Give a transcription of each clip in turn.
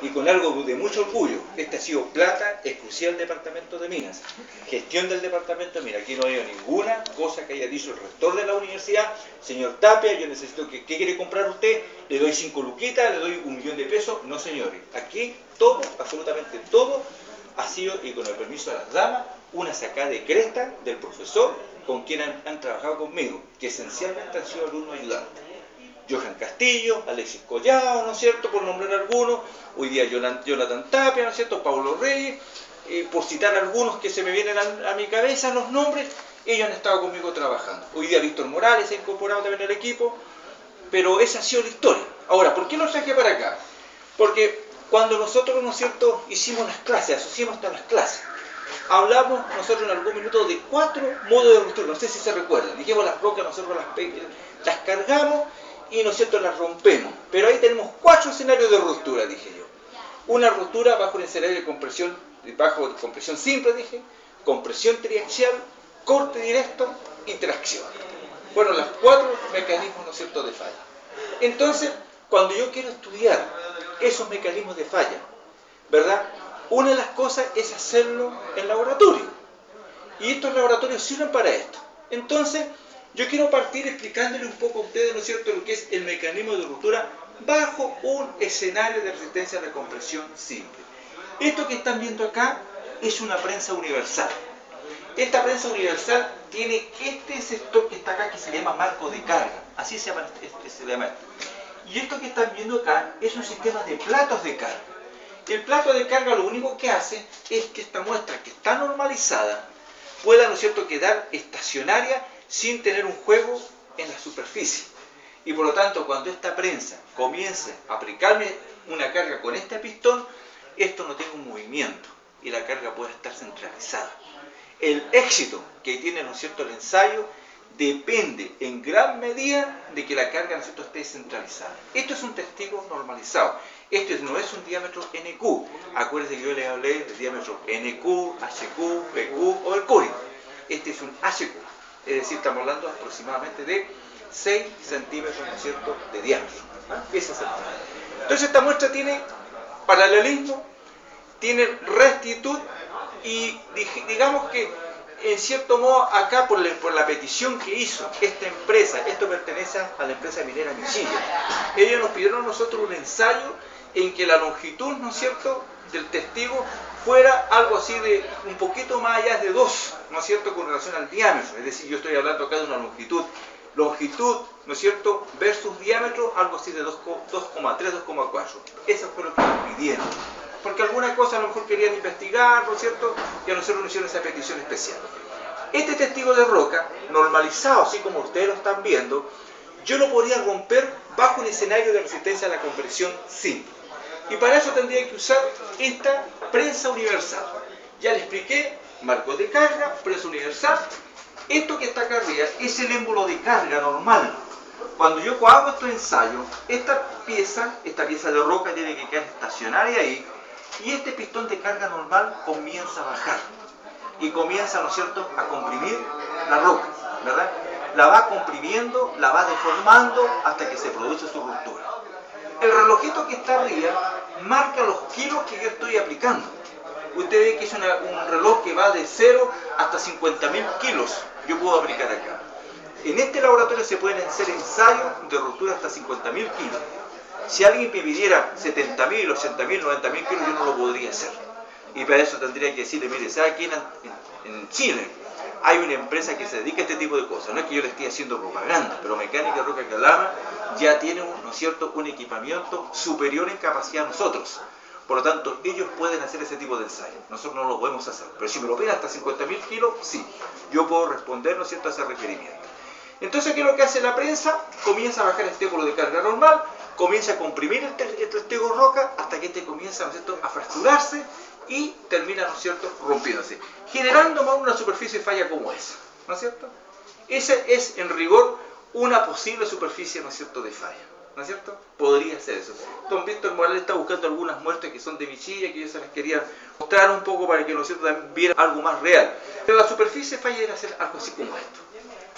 y con algo de mucho orgullo. Esta ha sido plata exclusiva del Departamento de Minas, gestión del Departamento de Minas. Aquí no ha habido ninguna cosa que haya dicho el rector de la universidad: señor Tapia, yo necesito que, ¿qué quiere comprar usted? Le doy 5 luquitas, le doy 1 millón de pesos. No, señores, aquí todo, absolutamente todo, ha sido, y con el permiso de las damas, una sacada de cresta del profesor con quien han trabajado conmigo, que esencialmente han sido alumnos ayudantes. Johan Castillo, Alexis Collado, ¿no es cierto?, por nombrar algunos, hoy día Jonathan Tapia, ¿no es cierto?, Pablo Reyes, por citar algunos que se me vienen a mi cabeza los nombres. Ellos han estado conmigo trabajando. Hoy día Víctor Morales se ha incorporado también al equipo, pero esa ha sido la historia. Ahora, ¿por qué lo traje para acá? Porque cuando nosotros, ¿no es cierto?, hicimos las clases, asociamos hasta las clases, hablamos nosotros en algún minuto de 4 modos de ruptura, no sé si se recuerdan. Dijimos las rocas, nosotros las cargamos y, ¿no es cierto?, las rompemos. Pero ahí tenemos 4 escenarios de ruptura, dije yo. Una ruptura bajo el escenario de compresión, bajo compresión simple, dije, compresión triaxial, corte directo y tracción. Bueno, los 4 mecanismos, ¿no es cierto?, de falla. Entonces, cuando yo quiero estudiar esos mecanismos de falla, ¿verdad?, una de las cosas es hacerlo en laboratorio. Y estos laboratorios sirven para esto. Entonces, yo quiero partir explicándole un poco a ustedes, ¿no es cierto?, lo que es el mecanismo de ruptura bajo un escenario de resistencia a la compresión simple. Esto que están viendo acá es una prensa universal. Esta prensa universal tiene este sector que está acá, que se llama marco de carga. Así se llama esto. Y esto que están viendo acá es un sistema de platos de carga. El plato de carga lo único que hace es que esta muestra, que está normalizada, pueda, ¿no es cierto?, quedar estacionaria sin tener un juego en la superficie. Y por lo tanto, cuando esta prensa comience a aplicarme una carga con este pistón, esto no tiene un movimiento y la carga puede estar centralizada. El éxito que tiene, ¿no es cierto?, el ensayo depende en gran medida de que la carga, ¿no es cierto?, esté centralizada. Esto es un testigo normalizado. Esto no es un diámetro NQ. Acuérdense que yo les hablé del diámetro NQ, HQ, PQ o Mercurio. Este es un HQ. Es decir, estamos hablando aproximadamente de 6 centímetros, ¿no es cierto?, de diámetro. Ese es el tema. Entonces esta muestra tiene paralelismo, tiene rectitud y digamos que en cierto modo acá por la petición que hizo esta empresa, esto pertenece a la empresa minera Michilla. Ellos nos pidieron a nosotros un ensayo en que la longitud, ¿no es cierto?, del testigo fuera algo así de un poquito más allá de 2, ¿no es cierto?, con relación al diámetro. Es decir, yo estoy hablando acá de una longitud, ¿no es cierto?, versus diámetro, algo así de 2,3, 2,4. Eso fue lo que nos pidieron. Porque alguna cosa a lo mejor querían investigar, ¿no es cierto?, y a nosotros nos hicieron esa petición especial. Este testigo de roca, normalizado, así como ustedes lo están viendo, yo lo podría romper bajo un escenario de resistencia a la compresión simple. Y para eso tendría que usar esta prensa universal. Ya les expliqué, marcos de carga, prensa universal. Esto que está acá arriba es el émbolo de carga normal. Cuando yo hago estos ensayos, esta pieza de roca tiene que quedar estacionaria ahí, y este pistón de carga normal comienza a bajar. Y comienza, ¿no es cierto?, a comprimir la roca, ¿verdad? La va comprimiendo, la va deformando hasta que se produce su ruptura. El relojito que está arriba marca los kilos que yo estoy aplicando. Usted ve que es un reloj que va de 0 hasta 50.000 kilos. Yo puedo aplicar acá. En este laboratorio se pueden hacer ensayos de ruptura hasta 50.000 kilos. Si alguien me pidiera 70.000, 80.000, 90.000 kilos, yo no lo podría hacer. Y para eso tendría que decirle, mire, ¿sabe quién en Chile hay una empresa que se dedica a este tipo de cosas? No es que yo le esté haciendo propaganda, pero Mecánica Roca Calama ya tiene, ¿no es cierto?, un equipamiento superior en capacidad a nosotros. Por lo tanto, ellos pueden hacer ese tipo de ensayo. Nosotros no lo podemos hacer. Pero si me lo piden hasta 50.000 kilos, sí. Yo puedo responder, ¿no es cierto?, a ese requerimiento. Entonces, ¿qué es lo que hace la prensa? Comienza a bajar el émbolo de carga normal, comienza a comprimir el testigo roca hasta que este comienza, ¿no es cierto?, a fracturarse y termina, ¿no es cierto?, rompiéndose, generando más una superficie de falla como esa, ¿no es cierto? Esa es, en rigor, una posible superficie, ¿no es cierto?, de falla, ¿no es cierto? Podría ser eso. Don Víctor Morales está buscando algunas muestras que son de Michilla, que yo se las quería mostrar un poco para que, ¿no es cierto?, también vieran algo más real. Pero la superficie de falla era ser algo así como esto,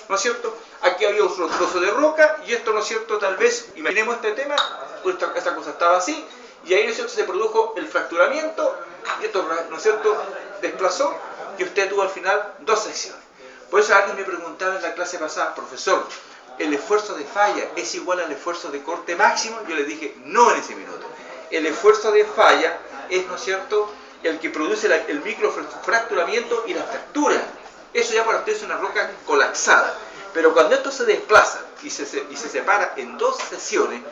¿no es cierto? Aquí había otro trozo de roca y esto, ¿no es cierto?, tal vez, imaginemos este tema, esta cosa estaba así, y ahí, ¿no es cierto?, se produjo el fracturamiento, y esto, ¿no es cierto?, desplazó, y usted tuvo al final 2 secciones. Por eso alguien me preguntaba en la clase pasada, profesor, ¿el esfuerzo de falla es igual al esfuerzo de corte máximo? Yo le dije, no en ese minuto. El esfuerzo de falla es, ¿no es cierto?, el que produce el microfracturamiento y la fractura. Eso ya para usted es una roca colapsada. Pero cuando esto se desplaza y se separa en 2 secciones,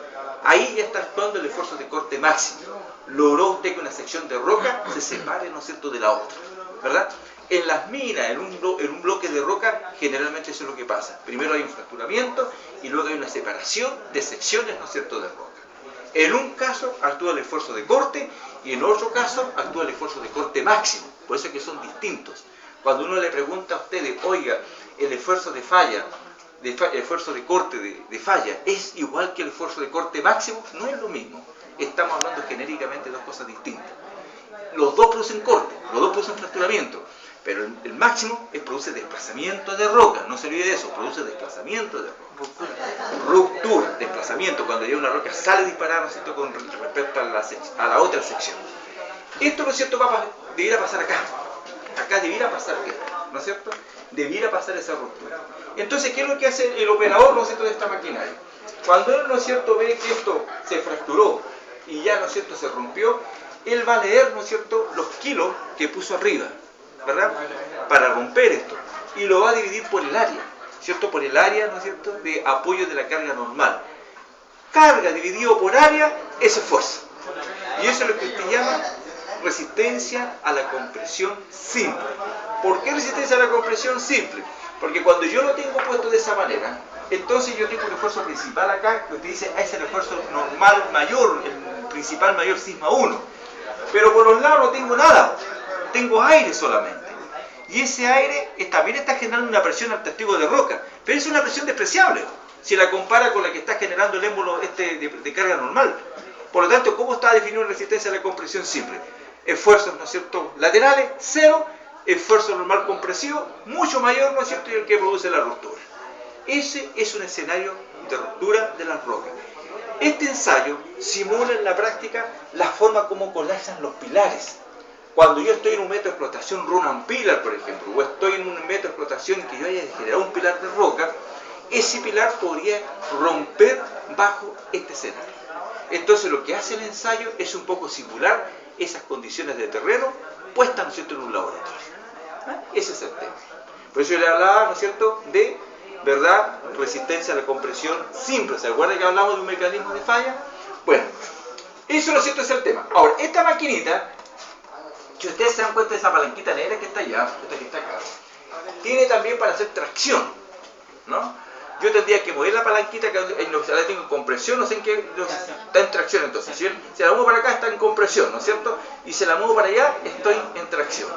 ahí ya está actuando el esfuerzo de corte máximo. Logró usted que una sección de roca se separe, ¿no es cierto?, de la otra, ¿verdad? En las minas, en un bloque de roca, generalmente eso es lo que pasa. Primero hay un fracturamiento y luego hay una separación de secciones, ¿no es cierto?, de roca. En un caso actúa el esfuerzo de corte y en otro caso actúa el esfuerzo de corte máximo. Por eso es que son distintos. Cuando uno le pregunta a ustedes, oiga, el esfuerzo de falla, el esfuerzo de corte de falla, ¿es igual que el esfuerzo de corte máximo? No es lo mismo. Estamos hablando genéricamente de 2 cosas distintas. Los 2 producen corte, los 2 producen fracturamiento, pero el máximo produce desplazamiento de roca. No se olvide de eso, produce desplazamiento de roca. Ruptura, desplazamiento, cuando ya una roca sale disparada, ¿no es cierto?, con respecto a la otra sección. Esto, ¿no es cierto?, debiera pasar acá. Acá debiera pasar esto, ¿no es cierto? Debiera pasar esa ruptura. Entonces, ¿qué es lo que hace el operador, ¿no es cierto?, de esta maquinaria? Cuando él, ¿no es cierto?, ve que esto se fracturó y ya, ¿no es cierto?, se rompió, él va a leer, ¿no es cierto?, los kilos que puso arriba, ¿verdad?, para romper esto, y lo va a dividir por el área, ¿cierto?, por el área, ¿no es cierto?, de apoyo de la carga normal. Carga dividido por área es esfuerzo. Y eso es lo que usted llama resistencia a la compresión simple. ¿Por qué resistencia a la compresión simple? Porque cuando yo lo tengo puesto de esa manera, entonces yo tengo un esfuerzo principal acá, que usted dice, es el esfuerzo normal mayor, el principal mayor sigma 1. Pero por los lados no tengo nada, tengo aire solamente. Y ese aire también está generando una presión al testigo de roca, pero es una presión despreciable, si la compara con la que está generando el émbolo de carga normal. Por lo tanto, ¿cómo está definida la resistencia a la compresión simple? Esfuerzos, ¿no es cierto?, laterales, 0, esfuerzo normal compresivo, mucho mayor, ¿no es cierto?, y el que produce la ruptura. Ese es un escenario de ruptura de las rocas. Este ensayo simula en la práctica la forma como colapsan los pilares. Cuando yo estoy en un método de explotación Ronan Pillar, por ejemplo, o estoy en un método de explotación que yo haya generado un pilar de roca, ese pilar podría romper bajo este escenario. Entonces lo que hace el ensayo es un poco simular esas condiciones de terreno puestas, ¿no es cierto?, en un laboratorio. Ese es el tema. Por eso yo le hablaba, ¿no es cierto?, de, ¿verdad?, resistencia a la compresión simple. ¿Se acuerdan que hablamos de un mecanismo de falla? Bueno, eso, ¿no es cierto?, es el tema. Ahora, esta maquinita, si ustedes se dan cuenta de esa palanquita negra que está allá, esta que está acá, tiene también para hacer tracción, ¿no? Yo tendría que mover la palanquita, que la tengo en compresión, no sé en qué, está en tracción. Entonces, si la muevo para acá, está en compresión, ¿no es cierto? Y si la muevo para allá, estoy en tracción.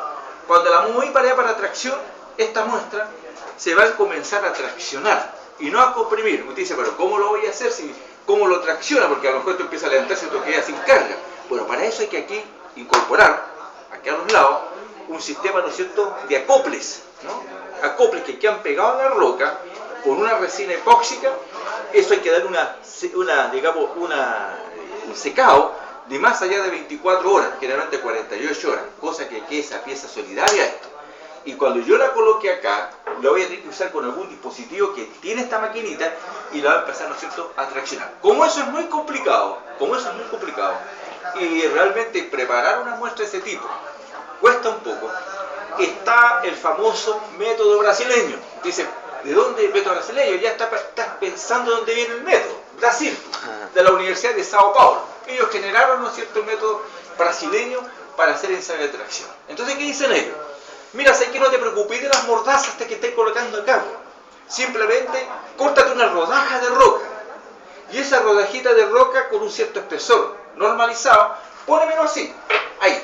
Cuando la muevo para allá para tracción, esta muestra se va a comenzar a traccionar y no a comprimir. Usted dice, pero ¿cómo lo voy a hacer? ¿Cómo lo tracciona? Porque a lo mejor esto empieza a levantarse y esto queda sin carga. Bueno, para eso hay que aquí incorporar, aquí a los lados, un sistema, ¿no es cierto?, de acoples, ¿no? Acoples que quedan pegados a la roca con una resina epóxica. Eso hay que darle un secado de más allá de 24 horas, generalmente 48 horas, cosa que quede esa pieza solidaria a esto. Y cuando yo la coloque acá, la voy a tener que usar con algún dispositivo que tiene esta maquinita y la va a empezar, ¿no es cierto?, a traccionar. Como eso es muy complicado, y realmente preparar una muestra de ese tipo cuesta un poco, está el famoso método brasileño. Dice, ¿de dónde el método brasileño? Ya estás pensando dónde viene el método. Brasil, de la Universidad de Sao Paulo. Ellos generaron, ¿no es cierto?, el método brasileño para hacer ensayo de tracción. Entonces, ¿qué dicen ellos? Mira, sé que no te preocupes de las mordazas que estés colocando acá. Simplemente, córtate una rodaja de roca. Y esa rodajita de roca con un cierto espesor normalizado, pónemelo así, ahí.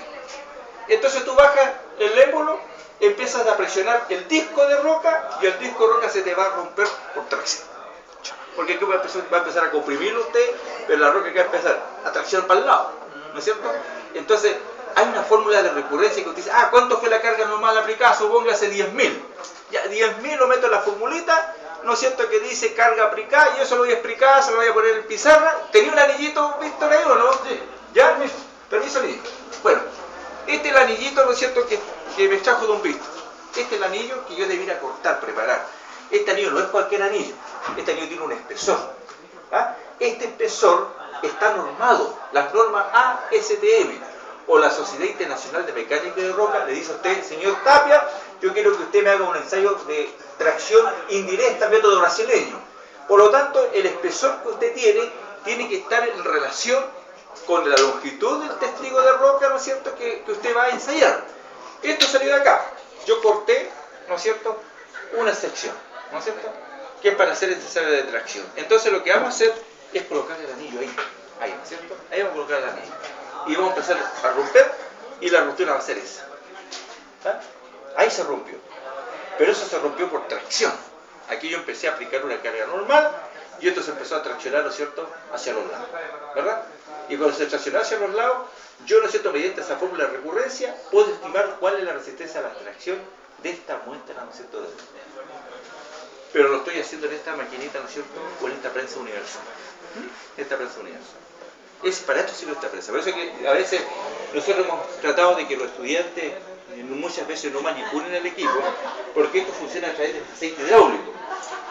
Entonces tú bajas el émbolo, empiezas a presionar el disco de roca y el disco de roca se te va a romper por tracción. Porque aquí va a empezar a comprimirlo usted, pero la roca que va a empezar a traccionar para el lado, ¿no es cierto? Entonces hay una fórmula de recurrencia que usted dice, ¿cuánto fue la carga normal aplicada? Supóngase 10.000. Ya 10.000 lo meto en la formulita, ¿no es cierto?, que dice carga aplicada, y eso lo voy a explicar, se lo voy a poner en pizarra. ¿Tenía un anillito, Víctor, ahí o no? Sí. ¿Ya? anillito, ¿no es cierto?, que me trajo Don Víctor. Este es el anillo que yo debiera cortar, preparar. Este anillo no es cualquier anillo. Este anillo tiene un espesor. ¿Ah? Este espesor está normado. Las normas ASTM o la Sociedad Internacional de Mecánica de Roca le dice a usted, señor Tapia, yo quiero que usted me haga un ensayo de tracción indirecta, método brasileño. Por lo tanto, el espesor que usted tiene que estar en relación con la longitud del testigo de roca, ¿no es cierto?, que usted va a ensayar. Esto salió de acá. Yo corté, ¿no es cierto?, una sección, ¿no es cierto?, que es para hacer el ensayo de tracción. Entonces lo que vamos a hacer es colocar el anillo ahí, ¿no es cierto? Ahí vamos a colocar el anillo. Y vamos a empezar a romper, y la ruptura va a ser esa. ¿Ah? Ahí se rompió. Pero eso se rompió por tracción. Aquí yo empecé a aplicar una carga normal, y esto se empezó a traccionar, ¿no es cierto?, hacia los lados, ¿verdad? Y cuando se traccionó hacia los lados, yo, ¿no es cierto?, mediante esa fórmula de recurrencia, puedo estimar cuál es la resistencia a la tracción de esta muestra, ¿no es cierto?, pero lo estoy haciendo en esta maquinita, ¿no es cierto?, o en esta prensa universal. Esta prensa universal. Para esto sirve esta prensa. Por eso que a veces nosotros hemos tratado de que los estudiantes muchas veces no manipulen el equipo, porque esto funciona a través del aceite hidráulico.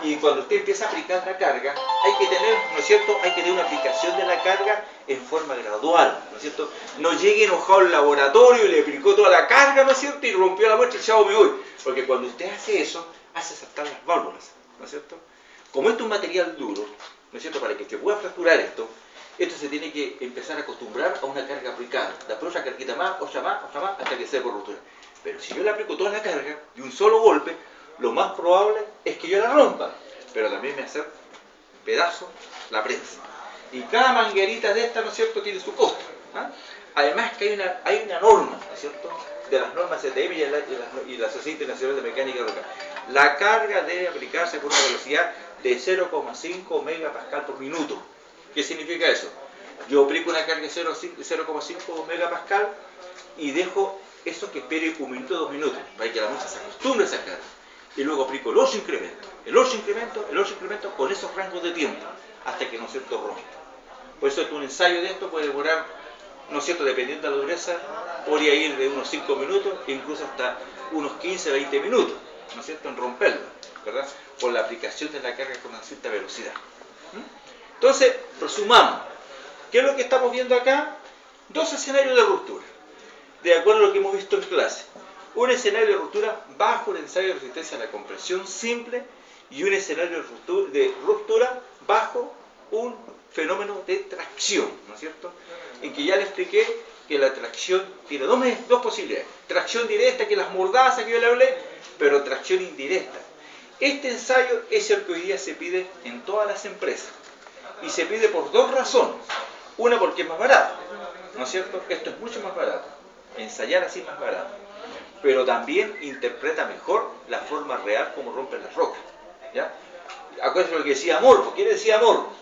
Y cuando usted empieza a aplicar la carga, hay que tener, ¿no es cierto?, hay que tener una aplicación de la carga en forma gradual, ¿no es cierto? No llegue enojado al laboratorio y le aplicó toda la carga, ¿no es cierto?, y rompió la muestra y chao, me voy. Porque cuando usted hace eso, hace saltar las válvulas, ¿no es cierto? Como esto es un material duro, ¿no es cierto?, para que se pueda fracturar esto se tiene que empezar a acostumbrar a una carga aplicada. Después otra carguita más, otra más, hasta que sea por ruptura. Pero si yo le aplico toda la carga de un solo golpe, lo más probable es que yo la rompa, pero también me hace pedazo la prensa. Y cada manguerita de esta, ¿no es cierto?, tiene su costo. ¿Ah? Además que hay una norma, ¿no es cierto?, de las normas CTM y la Sociedad Internacional de Mecánica de Roca. La carga debe aplicarse con una velocidad de 0,5 megapascal por minuto. ¿Qué significa eso? Yo aplico una carga de 0,5 megapascal y dejo eso que espere 1 minuto, 2 minutos, para que la muestra se acostumbre a esa carga. Y luego aplico el otro incremento, el otro incremento con esos rangos de tiempo, hasta que, ¿no es cierto?, rompa. Por eso un ensayo de esto puede demorar, ¿no es cierto?, dependiendo de la dureza, podría ir de unos 5 minutos, incluso hasta unos 15, 20 minutos, ¿no es cierto?, en romperlo, ¿verdad?, por la aplicación de la carga con una cierta velocidad. Entonces, resumamos. ¿Qué es lo que estamos viendo acá? Dos escenarios de ruptura, de acuerdo a lo que hemos visto en clase. Un escenario de ruptura bajo el ensayo de resistencia a la compresión simple y un escenario de ruptura bajo un fenómeno de tracción, ¿no es cierto? En que ya le expliqué que la tracción tiene dos posibilidades. Tracción directa, que las mordazas que yo le hablé, pero tracción indirecta. Este ensayo es el que hoy día se pide en todas las empresas. Y se pide por dos razones. Una, porque es más barato, ¿no es cierto? Esto es mucho más barato. Ensayar así es más barato. Pero también interpreta mejor la forma real como rompen las rocas. ¿Ya? Acuérdense lo que decía Morvo. ¿Qué decía Morvo?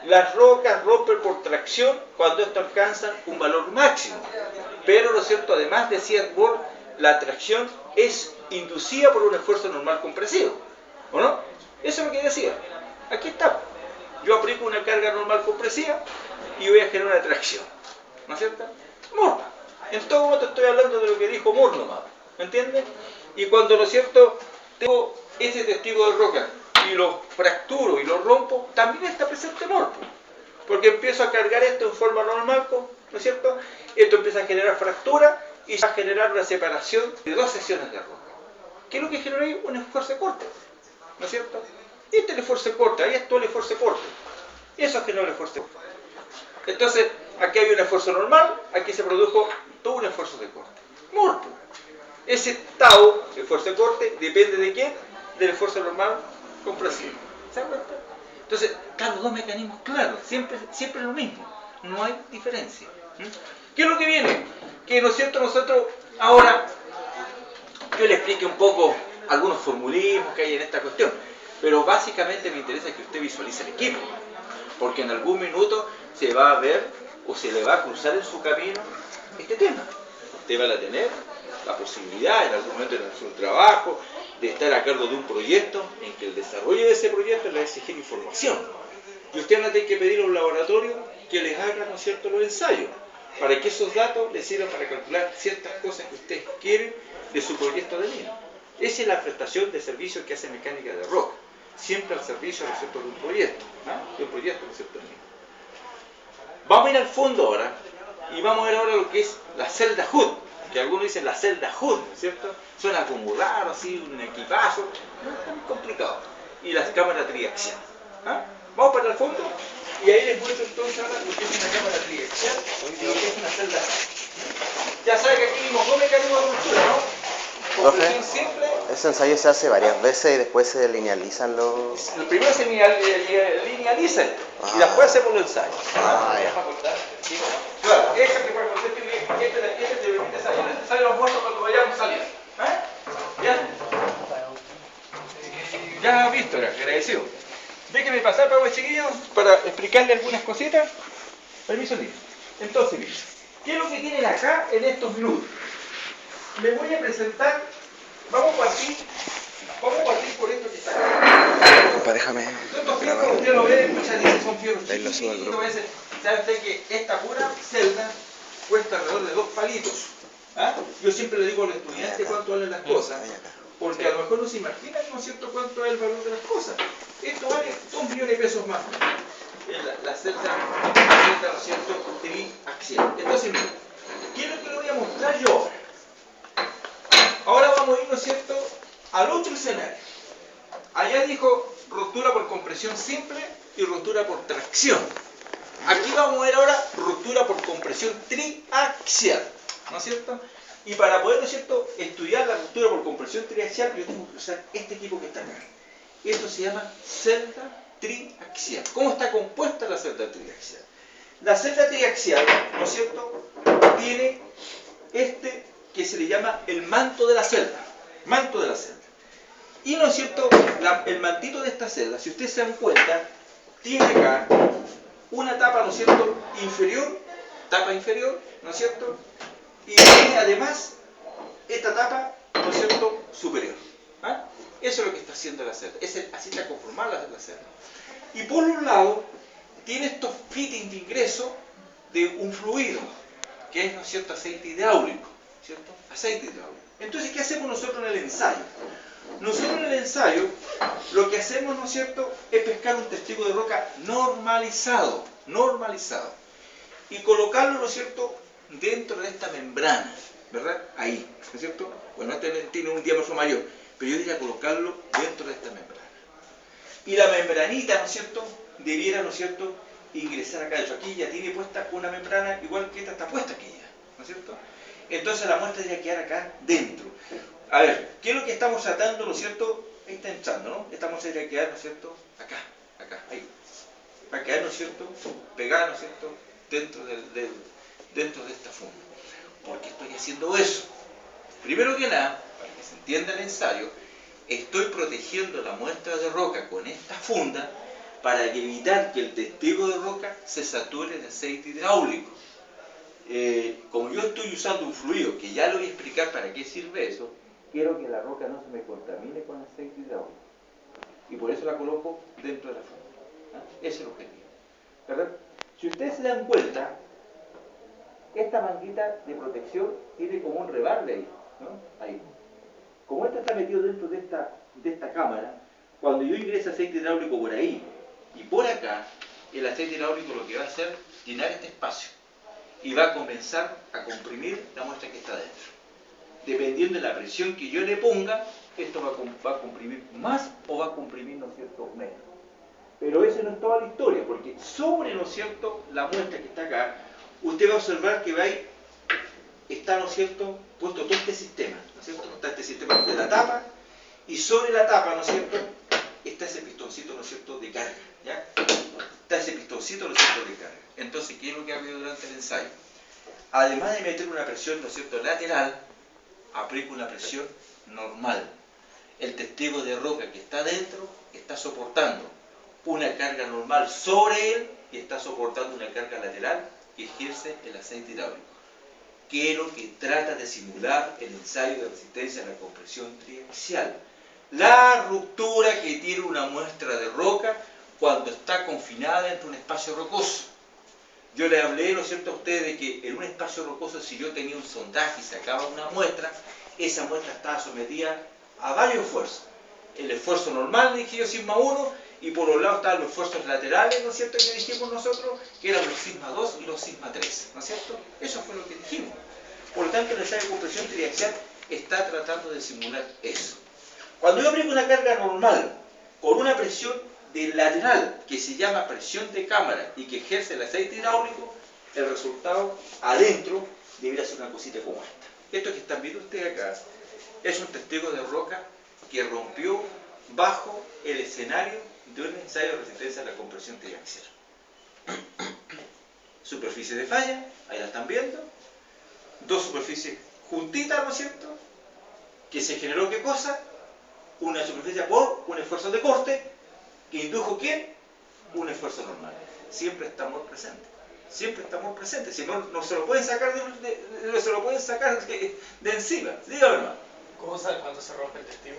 Las rocas rompen por tracción cuando esto alcanza un valor máximo. Pero, ¿no es cierto?, además decía Morvo, la tracción es inducida por un esfuerzo normal compresivo. ¿O no? Eso es lo que decía. Aquí está. Yo aplico una carga normal compresiva y voy a generar una tracción. ¿No es cierto? Moore. En todo momento estoy hablando de lo que dijo Moore nomás. ¿Me entiendes? Y cuando, ¿no es cierto?, tengo ese testigo de roca y lo fracturo y lo rompo, también está presente Moore. Porque empiezo a cargar esto en forma normal, ¿no es cierto? Esto empieza a generar fractura y va a generar una separación de dos secciones de roca. ¿Qué es lo que genera ahí? Un esfuerzo de corte. ¿No es cierto? Este es el esfuerzo de corte, ahí está el esfuerzo de corte. Eso genera el esfuerzo de corte. Entonces, aquí hay un esfuerzo normal, aquí se produjo todo un esfuerzo de corte. Morpo. Ese tau, esfuerzo de corte, depende de qué? Del esfuerzo normal compresivo. ¿Se dan cuenta? Entonces, están los dos mecanismos claros, siempre lo mismo, no hay diferencia. ¿Qué es lo que viene? Que, ¿no es cierto?, nosotros ahora, yo le explique un poco algunos formulismos que hay en esta cuestión, pero básicamente me interesa que usted visualice el equipo, porque en algún minuto se va a ver o se le va a cruzar en su camino este tema. Usted va a tener la posibilidad en algún momento de hacer un trabajo, de estar a cargo de un proyecto en que el desarrollo de ese proyecto le va a exigir información. Y usted va a tener que pedir a un laboratorio que les haga, ¿no es cierto?, los ensayos. para que esos datos les sirvan para calcular ciertas cosas que ustedes quieren de su proyecto de mina. Esa es la prestación de servicios que hace Mecánica de Roca, siempre al servicio, ¿no es cierto?, de un proyecto, de un proyecto, ¿no es cierto?, de mina. Vamos a ir al fondo ahora, y vamos a ver ahora lo que es la celda HUD, que algunos dicen la celda HUD, ¿no es cierto? Suena como raro, así, un equipazo, no es tan complicado. Y las cámaras triaxial. Vamos para el fondo, y ahí les muestro entonces ahora lo que es una cámara triaxial y lo que es una celda HUD. Ya saben que aquí vimos dos mecanismos de ruptura, ¿no? Profe, Simple. ese ensayo se hace varias veces y después se linealizan los... El primero se linealiza y después hacemos los ensayos. ya. Claro, este te permite salir, este ensayo los muestro cuando vayamos a salir. ¿Ya? Ya has visto, agradecido. Déjenme pasar, para chiquillos, para explicarle algunas cositas. Permiso, niño. Entonces, miren, ¿qué es lo que tienen acá en estos minutos? Les voy a presentar, vamos a partir por esto que está acá. Opa, déjame Estos fierros, grabar. usted lo ve, muchas veces son fierros Ahí lo subo al grupo. chiquitos. ¿Sabe usted que esta pura celda cuesta alrededor de 2 palitos? Yo siempre le digo a los estudiantes cuánto valen las cosas, porque a lo mejor no se imaginan, ¿no es cierto?, cuánto es el valor de las cosas. Esto vale 2 millones de pesos más. La celda, ¿no es cierto?, triaxial. Entonces, mira, ¿qué es lo que le voy a mostrar yo ahora? Ahora vamos a ir, ¿no es cierto?, al otro escenario. Allá dijo ruptura por compresión simple y ruptura por tracción. Aquí vamos a ver ahora ruptura por compresión triaxial, ¿no es cierto? Y para poder, ¿no es cierto?, estudiar la ruptura por compresión triaxial, yo tengo que usar este equipo que está acá. Esto se llama celda triaxial. ¿Cómo está compuesta la celda triaxial? La celda triaxial, ¿no es cierto?, tiene este que se le llama el manto de la celda. Manto de la celda. Y, ¿no es cierto?, el mantito de esta celda, si ustedes se dan cuenta, tiene acá una tapa, ¿no es cierto?, tapa inferior, ¿no es cierto?, y tiene además esta tapa, ¿no es cierto?, superior. Eso es lo que está haciendo la celda. Así está conformada la celda. Y por un lado, tiene estos fittings de ingreso de un fluido, que es, ¿no es cierto?, aceite hidráulico, ¿cierto? Aceite hidráulico. Entonces, ¿qué hacemos nosotros en el ensayo? Nosotros en el ensayo, lo que hacemos, ¿no es cierto?, es pescar un testigo de roca normalizado, y colocarlo, ¿no es cierto?, dentro de esta membrana, ¿verdad? Ahí, ¿no es cierto? Bueno, este tiene un diámetro mayor, pero yo diría colocarlo dentro de esta membrana. Y la membranita, ¿no es cierto?, debiera, ¿no es cierto?, ingresar acá. De hecho, aquí ya tiene puesta una membrana, igual que esta está puesta aquí ya, ¿no es cierto? Entonces la muestra debería quedar acá dentro. A ver, ¿qué es lo que estamos tratando, ¿no es cierto? Ahí está entrando, ¿no? Esta muestra debería quedar, ¿no es cierto?, acá, ahí. Va a quedar, ¿no es cierto?, pegada, ¿no es cierto?, dentro de esta funda. ¿Por qué estoy haciendo eso? Primero que nada, para que se entienda el ensayo, estoy protegiendo la muestra de roca con esta funda para evitar que el testigo de roca se sature de aceite hidráulico. Como yo estoy usando un fluido, que ya lo voy a explicar para qué sirve eso, quiero que la roca no se me contamine con aceite hidráulico. Y por eso la coloco dentro de la funda. Ese es el objetivo. ¿Verdad? Si ustedes se dan cuenta, esta manguita de protección tiene como un rebarbe ahí, ¿no? Ahí. Como esto está metido dentro de esta cámara, cuando yo ingreso aceite hidráulico por ahí y por acá, el aceite hidráulico lo que va a hacer es llenar este espacio y va a comenzar a comprimir la muestra que está dentro. Dependiendo de la presión que yo le ponga, esto va a comprimir más o va a comprimir, ¿no es cierto?, menos. Pero esa no es toda la historia, porque sobre, ¿no es cierto?, la muestra que está acá, usted va a observar que ahí está, ¿no es cierto?, puesto todo este sistema, ¿no es cierto? Está este sistema de la tapa, y sobre la tapa, ¿no es cierto?, está ese pistoncito, ¿no es cierto?, de carga, ¿ya? Está ese pistoncito, ¿no es cierto?, de carga. Entonces, ¿qué es lo que hago yo durante el ensayo? Además de meter una presión, ¿no es cierto?, lateral, aplico una presión normal. El testigo de roca que está dentro está soportando una carga normal sobre él y está soportando una carga lateral que ejerce el aceite hidráulico, que es lo que trata de simular el ensayo de resistencia a la compresión triaxial. La ruptura que tiene una muestra de roca cuando está confinada dentro de un espacio rocoso. Yo le hablé, ¿no es cierto?, a ustedes de que en un espacio rocoso, si yo tenía un sondaje y sacaba una muestra, esa muestra estaba sometida a varios esfuerzos. El esfuerzo normal, dije yo, sigma 1, y por los lados estaban los esfuerzos laterales, ¿no es cierto?, que dijimos nosotros, que eran los sigma 2 y los sigma 3, ¿no es cierto? Eso fue lo que dijimos. Por lo tanto, el ensayo de compresión triaxial está tratando de simular eso. Cuando yo aplico una carga normal con una presión de lateral, que se llama presión de cámara y que ejerce el aceite hidráulico, el resultado adentro debería ser una cosita como esta. Esto que están viendo ustedes acá es un testigo de roca que rompió bajo el escenario de un ensayo de resistencia a la compresión triaxial. Superficie de falla, ahí la están viendo. Dos superficies juntitas, ¿no es cierto? Que se generó, ¿qué cosa? Una superficie por un esfuerzo de corte que indujo, ¿quién? Un esfuerzo normal. Siempre estamos presentes. Siempre estamos presentes. Si no, no se lo pueden sacar de encima. Dígame, hermano. ¿Cómo sabe cuándo se rompe el testigo?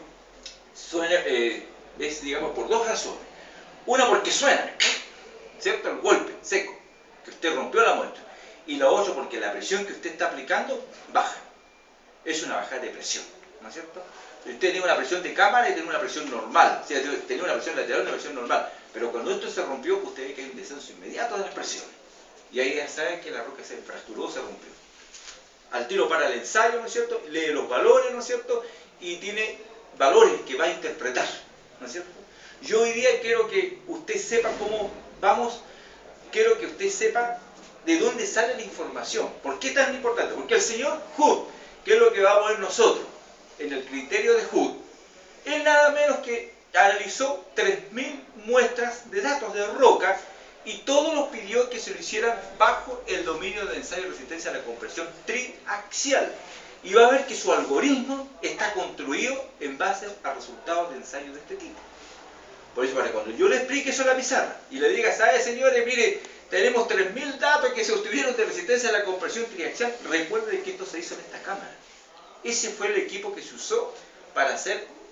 Suena, es, digamos, por dos razones. Una, porque suena, ¿cierto? El golpe seco, que usted rompió la muestra. Y la otra, porque la presión que usted está aplicando baja. Es una bajada de presión, ¿no es cierto? Usted tiene una presión de cámara y tiene una presión normal. O sea, tenía una presión lateral y una presión normal. Pero cuando esto se rompió, usted ve que hay un descenso inmediato de las presiones. Y ahí ya saben que la roca se fracturó, se rompió. Al tiro para el ensayo, ¿no es cierto? Lee los valores, ¿no es cierto? Y tiene valores que va a interpretar, ¿no es cierto? Yo hoy día quiero que usted sepa cómo vamos, quiero que usted sepa de dónde sale la información. ¿Por qué es tan importante? Porque el señor Hood, que es lo que va a poner nosotros en el criterio de Hood, él nada menos que analizó 3.000 muestras de datos de roca y todos los pidió que se lo hicieran bajo el dominio del ensayo de resistencia a la compresión triaxial. Y va a ver que su algoritmo está construido en base a resultados de ensayos de este tipo. Por eso, para cuando yo le explique eso en la pizarra y le diga, ¿sabe, señores? Mire, tenemos 3.000 datos que se obtuvieron de resistencia a la compresión triaxial. Recuerden que esto se hizo en esta cámara. Ese fue el equipo que se usó para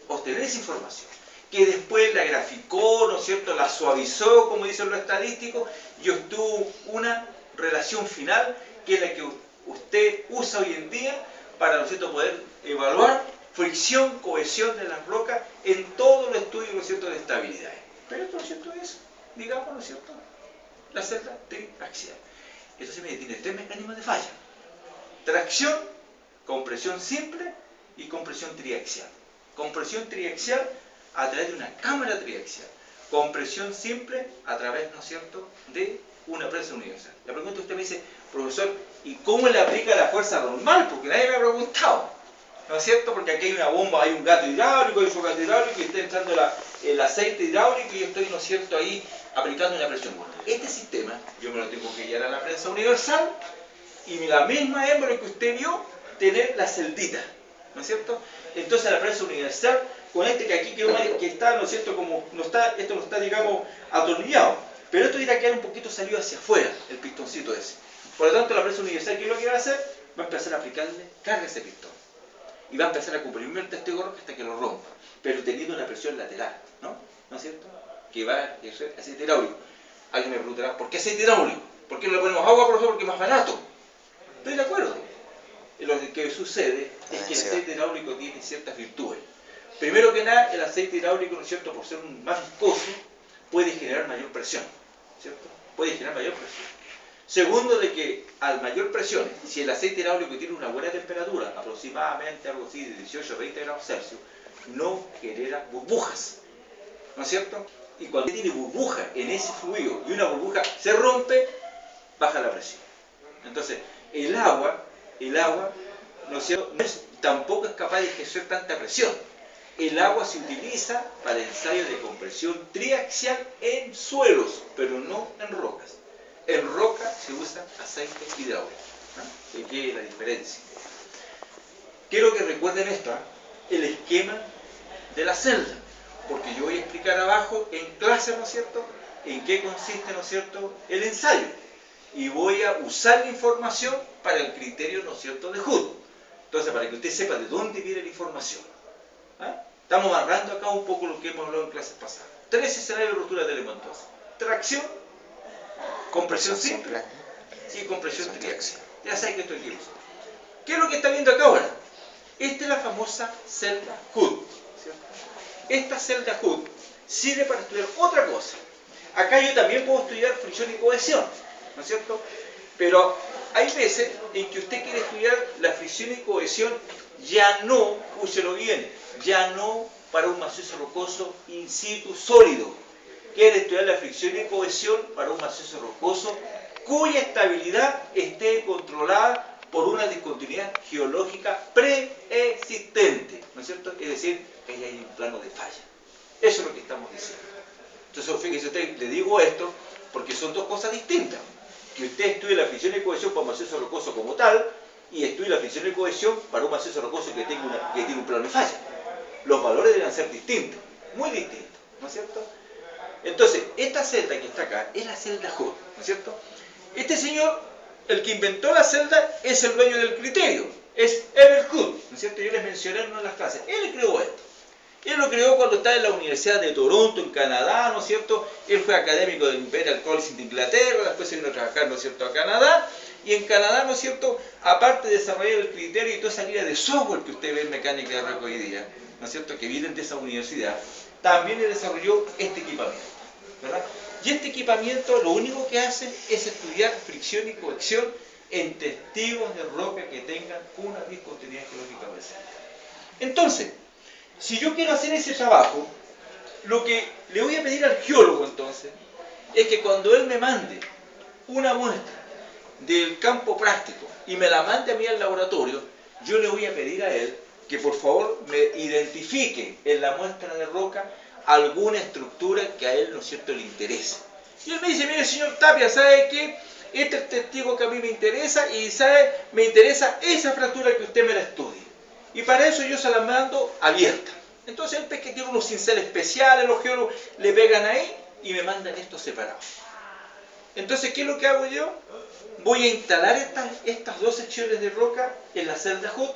obtener esa información. Que después la graficó, ¿no es cierto?, la suavizó, como dicen los estadísticos, y obtuvo una relación final, que es la que usted usa hoy en día para, ¿no es cierto?, poder evaluar fricción, cohesión de las rocas en todos los estudios, ¿no es cierto?, de estabilidad. Pero esto, ¿no es cierto?, es, digamos, ¿no es cierto?, la celda triaxial. Entonces, mire, tiene tres mecanismos de falla: tracción, compresión simple y compresión triaxial. Compresión triaxial a través de una cámara triaxial. Compresión simple a través, ¿no es cierto?, de una prensa universal. La pregunta usted me dice, profesor, ¿y cómo le aplica la fuerza normal? Porque nadie me ha preguntado, ¿no es cierto? Porque aquí hay una bomba, hay un gato hidráulico, hay otro gato hidráulico y está entrando el aceite hidráulico y yo estoy, ¿no es cierto?, ahí aplicando una presión. Este sistema yo me lo tengo que llevar a la prensa universal y la misma émbolo que usted vio, tener la celdita, ¿no es cierto? Entonces la prensa universal, con este que aquí quedó mal, que está, ¿no es cierto?, como no está, esto no está, digamos, atornillado, pero esto irá a quedar un poquito salido hacia afuera, el pistoncito ese. Por lo tanto, la prensa universal, ¿qué es lo que va a hacer? Va a empezar a aplicarle carga a ese pistón. Y va a empezar a comprimirme el testigo roca hasta que lo rompa, pero teniendo una presión lateral, ¿no? ¿No es cierto? Que va a ejercer aceite hidráulico. Alguien me preguntará, ¿por qué aceite hidráulico? ¿Por qué no le ponemos agua, profesor? Porque es más barato. Estoy de acuerdo. Lo que sucede es que el aceite hidráulico tiene ciertas virtudes. Primero que nada, el aceite hidráulico, ¿no es cierto?, por ser más viscoso, puede generar mayor presión, ¿cierto? Puede generar mayor presión. Segundo, de que a mayor presión, si el aceite hidráulico tiene una buena temperatura, aproximadamente algo así de 18 a 20 grados Celsius, no genera burbujas, ¿no es cierto? Y cuando tiene burbuja en ese fluido y una burbuja se rompe, baja la presión. Entonces, el agua, ¿no es cierto?, tampoco es capaz de ejercer tanta presión. El agua se utiliza para ensayos de compresión triaxial en suelos, pero no en rocas. En roca se usa aceite hidráulico, ¿no? ¿Qué es la diferencia? Quiero que recuerden esto, el esquema de la celda, porque yo voy a explicar abajo en clase, ¿no es cierto?, en qué consiste, ¿no es cierto?, el ensayo. Y voy a usar la información para el criterio, ¿no es cierto?, de Hood. Entonces, para que usted sepa de dónde viene la información. Estamos agarrando acá un poco lo que hemos hablado en clases pasadas. 3 escenarios de ruptura telemontosa: tracción, compresión simple y compresión triaxial. Ya saben que esto es libre. ¿Qué es lo que está viendo acá ahora? Esta es la famosa celda Hood, ¿cierto? Esta celda Hood sirve para estudiar otra cosa. Acá yo también puedo estudiar fricción y cohesión, ¿no es cierto? Pero hay veces en que usted quiere estudiar la fricción y cohesión ya no, úselo bien, ya no para un macizo rocoso in situ sólido. Quiere estudiar la fricción y cohesión para un macizo rocoso cuya estabilidad esté controlada por una discontinuidad geológica preexistente, ¿no es cierto? Es decir, que ahí hay un plano de falla. Eso es lo que estamos diciendo. Entonces, fíjese usted, le digo esto porque son dos cosas distintas. Que usted estudie la fricción y cohesión para un macizo rocoso como tal, y estudie la fricción y cohesión para un macizo rocoso que tiene un plano de falla. Los valores deben ser distintos, muy distintos, ¿no es cierto? Entonces, esta celda que está acá es la celda Hood, ¿no es cierto? Este señor, el que inventó la celda, es el dueño del criterio, es Everett Hood, ¿no es cierto? Yo les mencioné en una de las clases, él creó esto. Él lo creó cuando estaba en la Universidad de Toronto, en Canadá, ¿no es cierto? Él fue académico del Imperial College de Inglaterra, después se vino a trabajar, ¿no es cierto?, a Canadá. Y en Canadá, ¿no es cierto?, aparte de desarrollar el criterio y toda esa línea de software que usted ve en mecánica de roca hoy día, ¿no es cierto?, que vienen de esa universidad, también le desarrolló este equipamiento, ¿verdad? Y este equipamiento lo único que hace es estudiar fricción y cohesión en testigos de roca que tengan una discontinuidad geológica presente. Entonces, si yo quiero hacer ese trabajo, lo que le voy a pedir al geólogo entonces es que cuando él me mande una muestra del campo práctico y me la mande a mí al laboratorio, yo le voy a pedir a él que por favor me identifique en la muestra de roca alguna estructura que a él, ¿no es cierto?, le interese. Y él me dice, mire señor Tapia, ¿sabe qué? Este es el testigo que a mí me interesa y ¿sabe? Me interesa esa fractura que usted me la estudie. Y para eso yo se la mando abierta. Entonces él ve que tiene unos cinceles especiales, los geólogos le pegan ahí y me mandan estos separados. Entonces, ¿qué es lo que hago yo? Voy a instalar estas dos secciones de roca en la celda Hood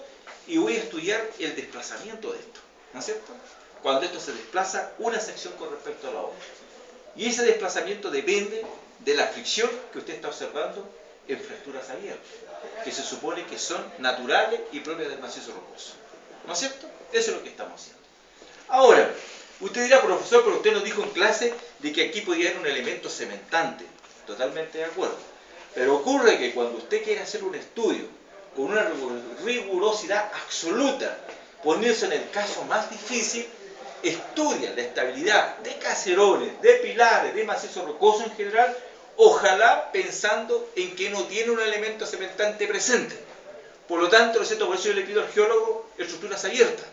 y voy a estudiar el desplazamiento de esto, ¿no es cierto? Cuando esto se desplaza una sección con respecto a la otra. Y ese desplazamiento depende de la fricción que usted está observando en fracturas abiertas, que se supone que son naturales y propias del macizo rocoso. ¿No es cierto? Eso es lo que estamos haciendo. Ahora, usted dirá, profesor, pero usted nos dijo en clase de que aquí podía haber un elemento cementante. Totalmente de acuerdo. Pero ocurre que cuando usted quiere hacer un estudio con una rigurosidad absoluta, ponerse en el caso más difícil, estudia la estabilidad de caserones, de pilares, de macizo rocoso en general, ojalá pensando en que no tiene un elemento cementante presente. Por lo tanto, ¿no es cierto? Por eso yo le pido al geólogo estructuras abiertas,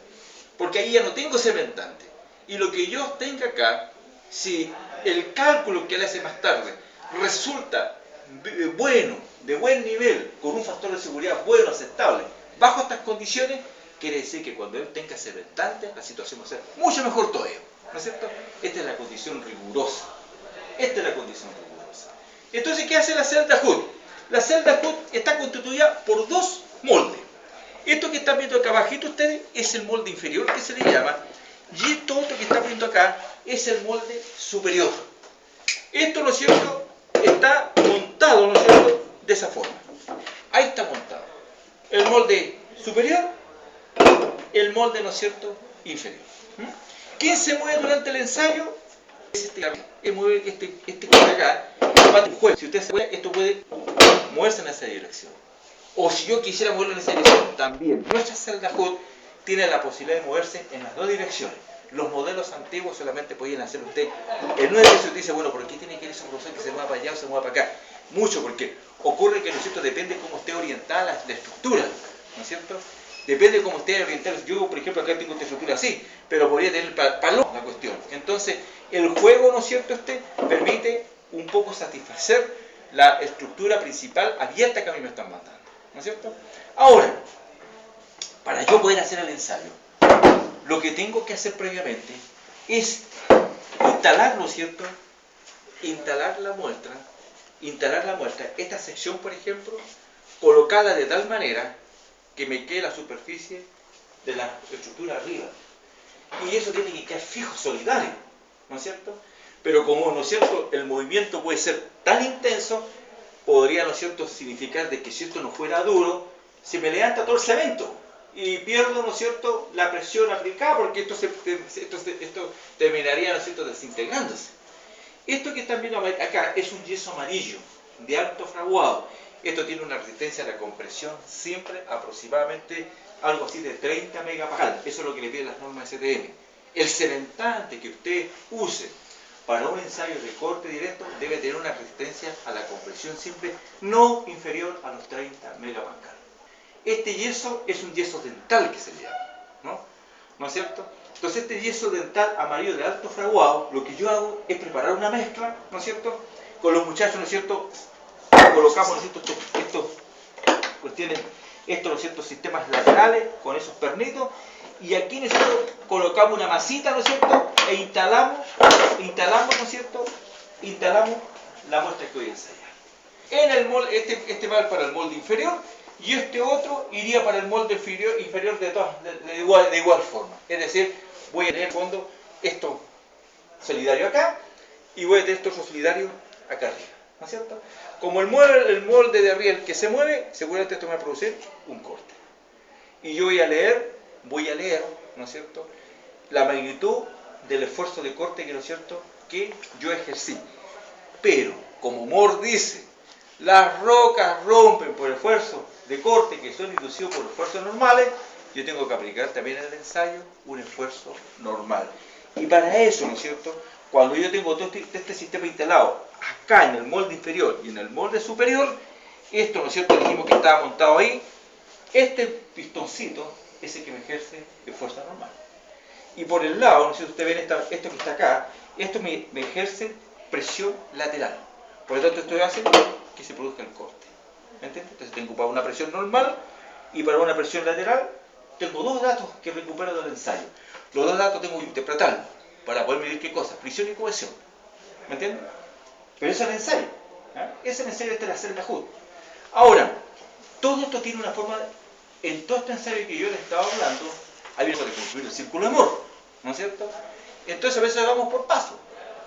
porque ahí ya no tengo cementante. Y lo que yo tenga acá, si el cálculo que él hace más tarde resulta bueno, de buen nivel, con un factor de seguridad bueno, aceptable, bajo estas condiciones, quiere decir que cuando él tenga cementante, la situación va a ser mucho mejor todavía, ¿no es cierto? Esta es la condición rigurosa. Esta es la condición rigurosa. Entonces, ¿qué hace la celda Hood? La celda Hood está constituida por dos moldes. Esto que están viendo acá abajito ustedes es el molde inferior que se le llama, y esto otro que están viendo acá es el molde superior. Esto, ¿no es cierto?, está montado, ¿no es cierto?, de esa forma. Ahí está montado. El molde superior, el molde, ¿no es cierto?, inferior. ¿Quién se mueve durante el ensayo? Es este que está acá. Si usted se mueve, esto puede moverse en esa dirección. O si yo quisiera moverlo en esa dirección, también. Nuestra celda Hood tiene la posibilidad de moverse en las dos direcciones. Los modelos antiguos solamente podían hacer usted en una dirección. Usted dice, bueno, ¿por qué tiene que ir ese profesor que se mueva para allá o se mueva para acá? Mucho, porque ocurre que, ¿no es cierto?, depende cómo esté orientada la estructura, ¿no es cierto? Depende de cómo esté orientada. Yo, por ejemplo, acá tengo esta estructura así, pero podría tener palo la cuestión. Entonces, el juego, ¿no es cierto?, permite un poco satisfacer la estructura principal abierta que a mí me están mandando, ¿no es cierto? Ahora, para yo poder hacer el ensayo, lo que tengo que hacer previamente es instalar, ¿no es cierto?, instalar la muestra, esta sección, por ejemplo, colocarla de tal manera que me quede la superficie de la estructura arriba. Y eso tiene que quedar fijo, solidario, ¿no es cierto? Pero como, ¿no es cierto?, el movimiento puede ser tan intenso, podría, ¿no es cierto?, significar de que si esto no fuera duro, se me levanta todo el cemento y pierdo, ¿no es cierto?, la presión aplicada, porque esto terminaría, ¿no es cierto?, desintegrándose. Esto que están viendo acá es un yeso amarillo de alto fraguado. Esto tiene una resistencia a la compresión siempre aproximadamente algo así de 30 megapascal. Eso es lo que le piden las normas STM. El cementante que usted use para un ensayo de corte directo debe tener una resistencia a la compresión simple no inferior a los 30 megapascal. Este yeso es un yeso dental que se llama, ¿no es cierto? Entonces este yeso dental amarillo de alto fraguado, lo que yo hago es preparar una mezcla, ¿no es cierto? Con los muchachos, ¿no es cierto? Colocamos, ¿no es cierto?, ¿no es cierto?, sistemas laterales con esos pernitos, y aquí nosotros colocamos una masita, ¿no es cierto?, e instalamos, ¿no es cierto?, instalamos la muestra que voy a ensayar. En el molde, este va para el molde inferior, y este otro iría para el molde inferior de igual forma. Es decir, voy a tener en fondo esto solidario acá, y voy a tener esto solidario acá arriba, ¿no es cierto? Como el molde de arriba el que se mueve, seguramente esto me va a producir un corte. Y yo voy a leer, ¿no es cierto?, la magnitud del esfuerzo de corte que, ¿no es cierto?, que yo ejercí. Pero, como Moore dice, las rocas rompen por esfuerzo de corte que son inducidos por esfuerzos normales, yo tengo que aplicar también en el ensayo un esfuerzo normal. Y para eso, ¿no es cierto?, cuando yo tengo todo este sistema instalado acá en el molde inferior y en el molde superior, esto, ¿no es cierto?, dijimos que estaba montado ahí, este pistoncito es el que me ejerce de fuerza normal. Y por el lado, ¿no es cierto?, ustedes ven esto que está acá, esto me ejerce presión lateral. Por lo tanto, esto hace que se produzca el corte. ¿Me entiendes? Entonces tengo para una presión normal y para una presión lateral tengo dos datos que recupero del ensayo. Los dos datos tengo que interpretarlos para poder medir qué cosa, fricción y cohesión. ¿Me entiendes? Pero ese es el ensayo. Ese es el ensayo de la celda HUD. Ahora, todo esto tiene una forma, en todo este ensayo que yo les estaba hablando, hay algo de construir el círculo de Moore, ¿no es cierto? Entonces a veces vamos por paso.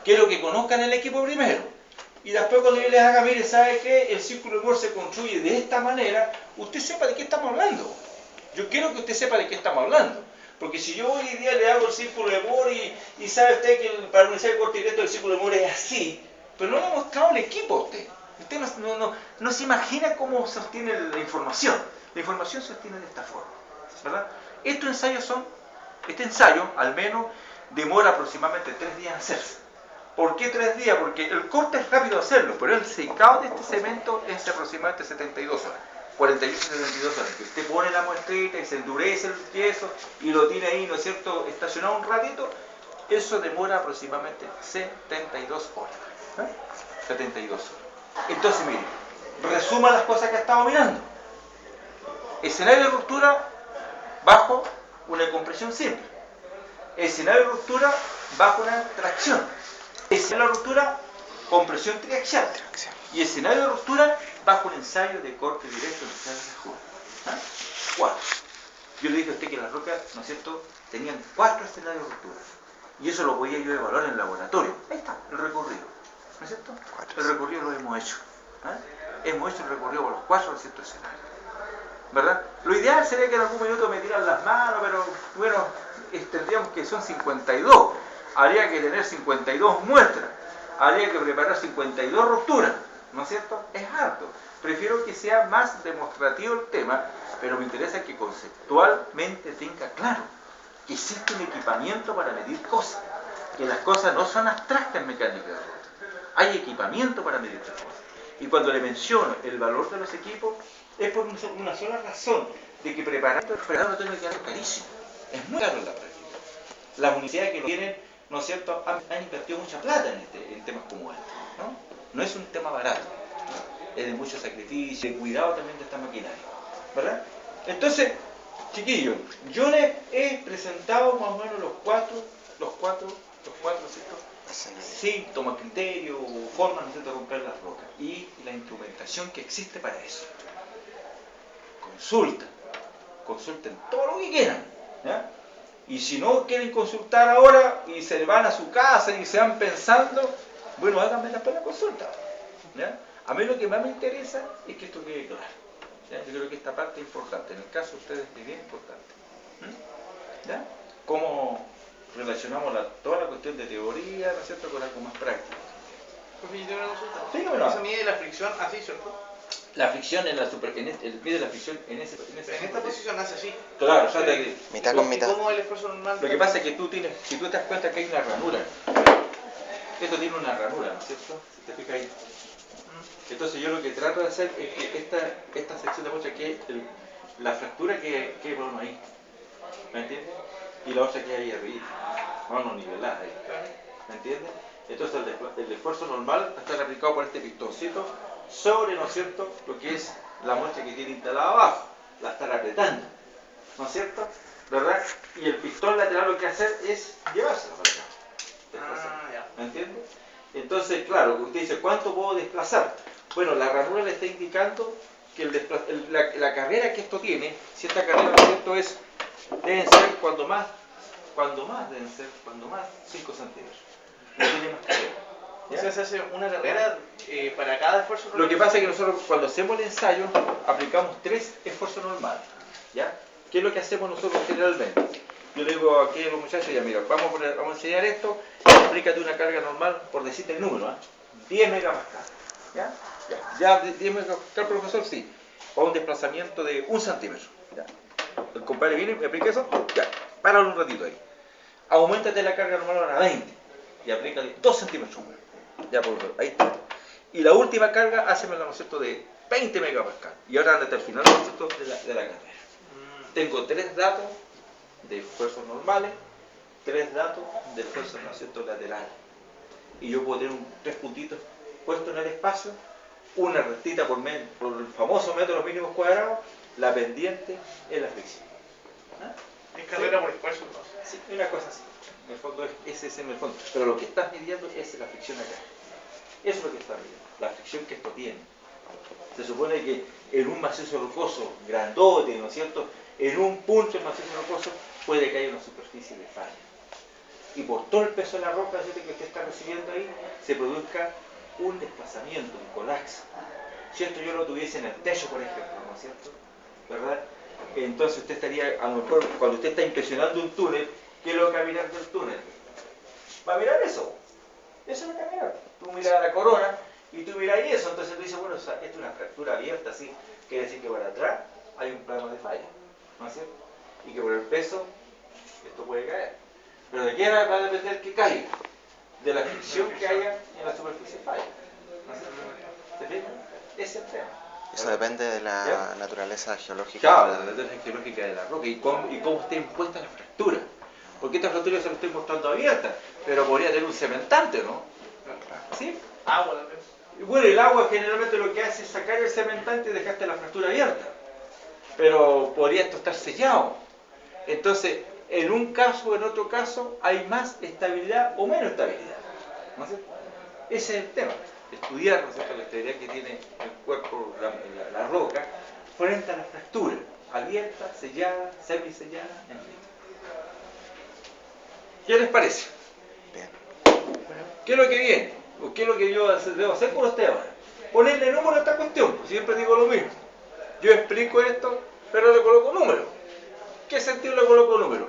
Quiero que conozcan el equipo primero. Y después cuando yo les haga, mire, ¿sabe qué? El círculo de Moore se construye de esta manera, usted sepa de qué estamos hablando. Yo quiero que usted sepa de qué estamos hablando. Porque si yo hoy día le hago el círculo de Moore y sabe usted que para un ensayo de corte directo el círculo de Moore es así, pero no le he mostrado el equipo a usted. Usted no se imagina cómo se obtiene la información. La información se obtiene de esta forma, ¿verdad? Este ensayo, al menos, demora aproximadamente 3 días en hacerse. ¿Por qué 3 días? Porque el corte es rápido hacerlo, pero el secado de este cemento es aproximadamente 72 horas. 48 y 72 horas. Que usted pone la muestrita y se endurece el yeso y lo tiene ahí, ¿no es cierto?, estacionado un ratito, eso demora aproximadamente 72 horas. 72 horas. Entonces, mire, resuma las cosas que estamos mirando. Escenario de ruptura bajo una compresión simple. Escenario de ruptura bajo una tracción. Escenario de ruptura compresión triaxial. Y escenario de ruptura bajo un ensayo de corte directo en el ensayo de Moore. 4. Yo le dije a usted que las rocas, ¿no es cierto?, tenían 4 escenarios de ruptura. Y eso lo podía yo evaluar en el laboratorio. Ahí está, el recorrido. ¿No es cierto? El recorrido lo hemos hecho. Hemos hecho el recorrido por los 4 distintos escenarios. ¿Verdad? Lo ideal sería que en algún minuto me tiran las manos, pero bueno, tendríamos que son 52. Habría que tener 52 muestras. Habría que preparar 52 rupturas. ¿No es cierto? Es harto. Prefiero que sea más demostrativo el tema, pero me interesa que conceptualmente tenga claro que existe un equipamiento para medir cosas. Que las cosas no son abstractas en mecánica de rotor. Hay equipamiento para medir las cosas. Y cuando le menciono el valor de los equipos, es por una sola razón, de que preparar el refrigerador no tiene que quedar carísimo. Es muy caro en la práctica. Las universidades que lo tienen, ¿no es cierto?, han invertido mucha plata en temas como este, ¿no? No es un tema barato, ¿no? Es de mucho sacrificio, de cuidado también de esta maquinaria, ¿verdad? Entonces, chiquillos, yo les he presentado más o menos los cuatro, ¿cierto?, síntomas, criterios, formas, ¿no es cierto?, de romper las rocas y la instrumentación que existe para eso. Consulten todo lo que quieran, ¿ya? Y si no quieren consultar ahora y se van a su casa y se van pensando, bueno, háganme después la consulta, ¿ya? A mí lo que más me interesa es que esto quede claro. ¿Ya? Yo creo que esta parte es importante, en el caso de ustedes es bien importante. ¿Ya? ¿Cómo relacionamos toda la cuestión de teoría, ¿no es cierto?, con algo más práctico? Porque yo tengo una consulta. Dígamelo. Eso mide la fricción así, ¿cierto? La fricción en la el mide la fricción en esa En esta posición hace así. Claro, o sea, que Mitad con mitad. ¿Cómo el esfuerzo normal? lo que pasa es que si tú te das cuenta que hay una ranura, esto tiene una ranura, ¿no es cierto? Si te fijas ahí. Entonces yo lo que trato de hacer es que esta sección demuestra que la fractura que bueno ahí, ¿me entiendes? Y la otra que hay arriba, vamos nivelada ahí, ¿me entiendes? Entonces el esfuerzo normal va a estar aplicado por este pistoncito sobre, ¿no es cierto?, lo que es la muestra que tiene instalada abajo, la están apretando, ¿no es cierto?, ¿verdad? Y el pistón lateral lo que hace es llevárselo para acá, ¿me entiendes? Entonces, claro, usted dice, ¿cuánto puedo desplazar? Bueno, la ranura le está indicando que la carrera que esto tiene, si esta carrera, ¿no es cierto?, deben ser cuando más deben ser, 5 centímetros. No tiene más carrera. O sea, se hace una carrera para cada esfuerzo. Lo que pasa es que nosotros cuando hacemos el ensayo aplicamos 3 esfuerzos normales, ¿ya? ¿Qué es lo que hacemos nosotros generalmente? Yo le digo aquí a los muchachos, ya mira, vamos a enseñar esto, aplícate una carga normal, por decirte el número, 10 megapascal, ¿ya? Ya 10 megapascal, profesor, sí, para un desplazamiento de 1 centímetro, ¿ya? El compadre viene, me aplica eso, ya, páralo un ratito ahí. Auméntate la carga normal a 20 y aplícale 2 centímetros más. Ya, profesor, ahí está. Y la última carga, hácemela, ¿no es cierto?, de 20 megapascal. Y ahora andate al final, ¿no es cierto?, de la carrera. Tengo 3 datos de esfuerzos normales, 3 datos de esfuerzos, ¿no es cierto?, laterales. Y yo puedo tener 3 puntitos puestos en el espacio, una rectita por el famoso método de los mínimos cuadrados, la pendiente es la fricción. Es carrera por esfuerzo, entonces. Sí, una cosa así. En el fondo ese es en el fondo. Pero lo que estás midiendo es la fricción acá. Eso es lo que estás midiendo, la fricción que esto tiene. Se supone que en un macizo rocoso grandote, ¿no es cierto?, en un punto del macizo rocoso puede que haya una superficie de falla. Y por todo el peso de la roca, ¿cierto?, que usted está recibiendo ahí, se produzca un desplazamiento, un colapso. Si esto yo lo tuviese en el techo, por ejemplo, ¿no es cierto?, ¿verdad? Entonces usted estaría, a lo mejor, cuando usted está inspeccionando un túnel, ¿qué es lo que va a mirar del túnel? Va a mirar eso. Eso es lo que va a mirar. Tú miras la corona y tú miras eso, entonces tú dices, bueno, esto es una fractura abierta, así, quiere decir que para atrás hay un plano de falla, ¿no es cierto? Y que por el peso esto puede caer. Pero ¿de qué va a depender que caiga? De la fricción que haya en la superficie de falla, ¿no es cierto? ¿Se fijan? Ese es el tema. Eso depende de la ¿Ya? naturaleza geológica. Claro, la naturaleza geológica de la roca y cómo está impuesta la fractura. Porque esta fractura se la estoy mostrando abierta, pero podría tener un cementante, ¿no? ¿Sí? Agua también. Y bueno, el agua generalmente lo que hace es sacar el cementante y dejarte la fractura abierta. Pero podría esto estar sellado. Entonces, en un caso o en otro caso, hay más estabilidad o menos estabilidad. ¿No es cierto? Ese es el tema. Estudiar, ¿no es cierto?, la estabilidad que tiene el cuerpo, la roca, frente a la fractura. Abierta, sellada, semisellada, en fin. ¿Qué les parece? Bien. ¿Qué es lo que viene? ¿O qué es lo que yo debo hacer con usted ahora? Ponerle número a esta cuestión. Siempre digo lo mismo. Yo explico esto, pero le coloco número. ¿Qué sentido le coloco número?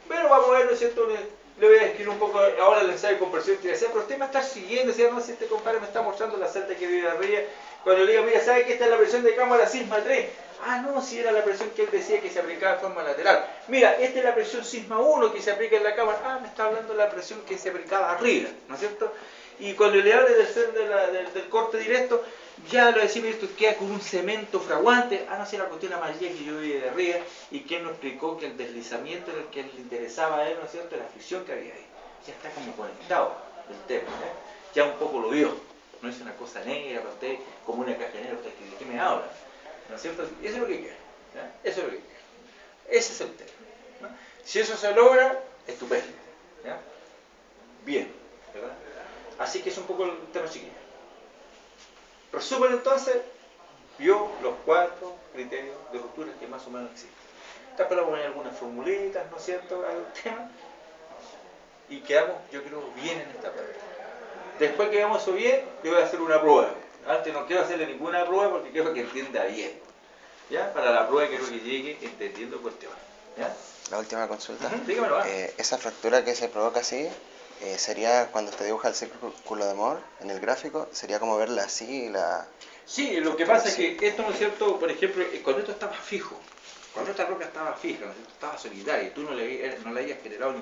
Pero vamos a ver, ¿no es cierto? Le voy a escribir un poco ahora el ensayo de conversión triaceal, pero usted me va a estar siguiendo, si no, si este compadre me está mostrando la celda que vive arriba. Cuando le diga, mira, ¿sabe que esta es la presión de cámara Sisma 3? Ah, no, si era la presión que él decía que se aplicaba de forma lateral. Mira, esta es la presión Sisma 1 que se aplica en la cámara. Ah, me está hablando de la presión que se aplicaba arriba, ¿no es cierto? Y cuando le hable del corte directo, ya lo decimos, esto queda con un cemento fraguante. Ah, no sé, la cuestión amarilla que yo vi de arriba, y que él nos explicó que el deslizamiento en el que le interesaba a él, ¿no es cierto?, la fricción que había ahí. Ya está como conectado el tema, ¿eh? Ya un poco lo vio. No es una cosa negra para usted, como una caja negra, usted, ¿de qué me habla? ¿No es cierto? Eso es lo que quiere. Eso es lo que quiere. Ese es el tema, ¿no? Si eso se logra, estupendo. ¿Ya? Bien, ¿verdad? Así que es un poco el tema chiquillo. Resumen entonces, vio los 4 criterios de ruptura que más o menos existen. Después le voy a poner algunas formulitas, ¿no es cierto?, al tema. Y quedamos, yo creo, bien en esta parte. Después que hagamos eso bien, le voy a hacer una prueba. Antes no quiero hacerle ninguna prueba porque quiero que entienda bien. ¿Ya? Para la prueba quiero que llegue entendiendo cuestiones. ¿Ya? La última consulta. Dígamelo. Esa fractura que se provoca así, sería cuando usted dibuja el círculo de Moore en el gráfico, sería como verla así la... Sí, lo que pasa es que esto, ¿no es cierto? Por ejemplo, cuando esto estaba fijo, cuando esta roca estaba fija, ¿no es cierto? Estaba solitaria y tú no le hayas generado